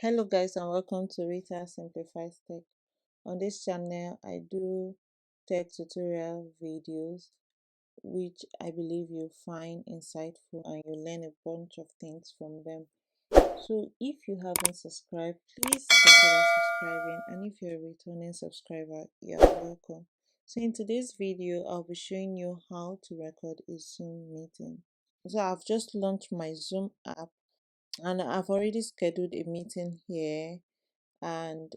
Hello guys and welcome to Rita Simplifies Tech. On this channel I do tech tutorial videos which I believe you'll find insightful and you'll learn a bunch of things from them. So if you haven't subscribed, please consider subscribing, and if you're a returning subscriber, you're welcome. So in today's video I'll be showing you how to record a Zoom meeting. So I've just launched my Zoom app and I've already scheduled a meeting here. And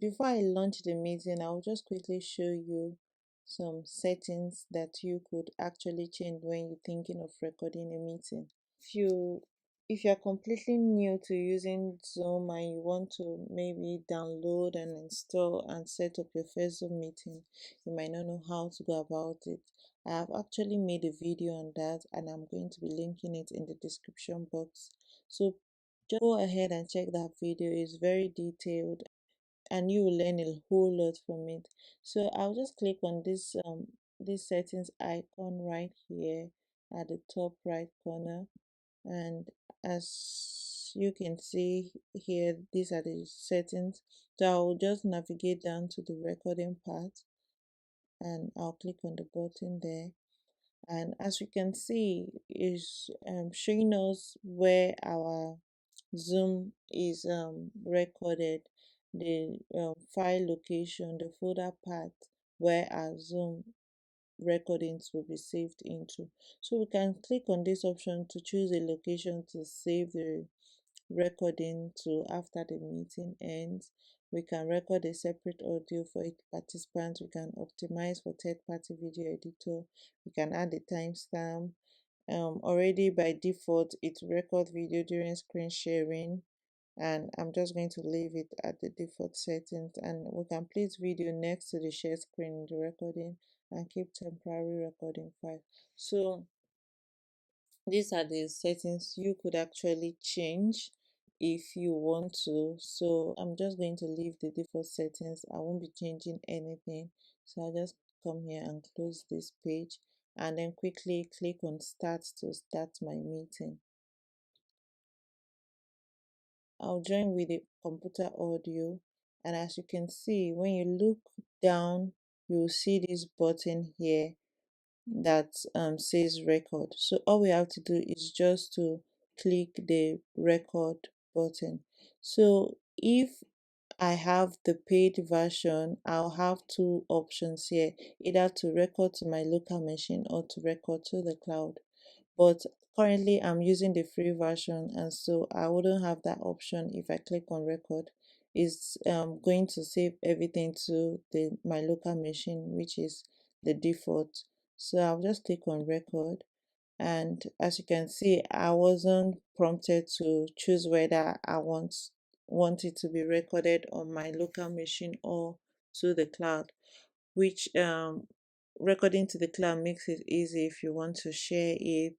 before I launch the meeting, I'll just quickly show you some settings that you could actually change when you're thinking of recording a meeting. If you if you're completely new to using Zoom and you want to maybe download and install and set up your first Zoom meeting, you might not know how to go about it. I have actually made a video on that and I'm going to be linking it in the description box. So just go ahead and check that video. It's very detailed and you will learn a whole lot from it. So I'll just click on this settings icon right here at the top right corner, and as you can see here, these are the settings. So I'll just navigate down to the recording part and I'll click on the button there, and as we can see is showing us where our Zoom is recorded, the file location, the folder path where our Zoom recordings will be saved into. So we can click on this option to choose a location to save the recording to after the meeting ends. We can record a separate audio for each participant. We can optimize for third-party video editor. We can add a timestamp. Already by default, it records video during screen sharing, and I'm just going to leave it at the default settings, and we can place video next to the share screen in the recording and keep temporary recording file. So these are the settings you could actually change if you want to. So I'm just going to leave the default settings. I won't be changing anything. So I'll just come here and close this page and then quickly click on start to start my meeting. I'll join with the computer audio, and as you can see, when you look down, you'll see this button here that says record. So all we have to do is just to click the record button. So if I have the paid version, I'll have two options here, either to record to my local machine or to record to the cloud. But currently I'm using the free version, and so I wouldn't have that option. If I click on record, it's going to save everything to the my local machine, which is the default. So I'll just click on record, and as you can see, I wasn't prompted to choose whether I want it to be recorded on my local machine or to the cloud, which recording to the cloud makes it easy if you want to share it.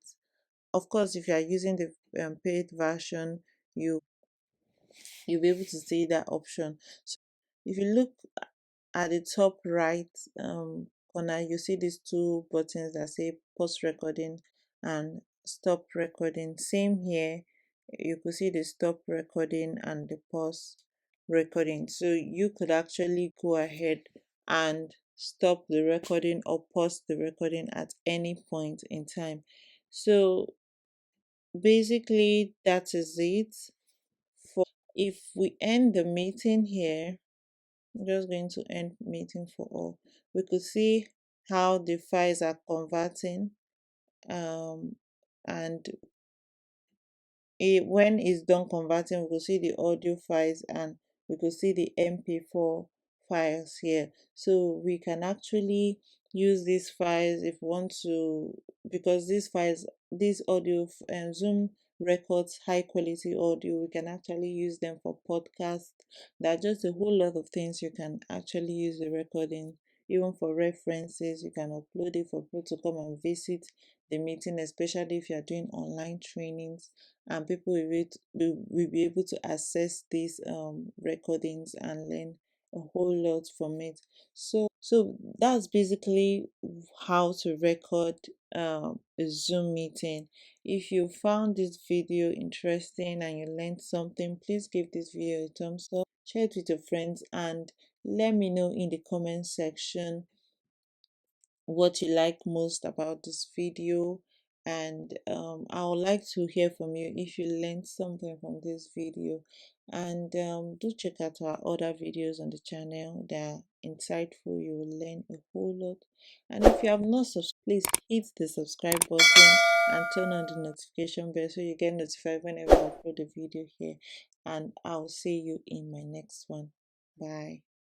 Of course, if you are using the paid version, you'll be able to see that option. So if you look at the top right corner, you see these two buttons that say pause recording and stop recording. Same here, you could see the stop recording and the pause recording. So you could actually go ahead and stop the recording or pause the recording at any point in time. So basically that is it. For if we end the meeting here, I'm just going to end meeting for all. We could see how the files are converting, um, and when it's done converting, we could see the audio files and we could see the mp4 files here. So we can actually use these files if we want to, because these files, this audio Zoom records high quality audio. We can actually use them for podcast. There are just a whole lot of things you can actually use the recording, even for references. You can upload it for people to come and visit the meeting, especially if you are doing online trainings, and people will be able to access these recordings and learn a whole lot from it. So that's basically how to record a Zoom meeting. If you found this video interesting and you learned something, please give this video a thumbs up, share it with your friends, and let me know in the comment section what you like most about this video. And I would like to hear from you if you learned something from this video. And do check out our other videos on the channel. They are insightful. You will learn a whole lot. And if you have not subscribed, please hit the subscribe button and turn on the notification bell so you get notified whenever I upload a video here. And I'll see you in my next one. Bye.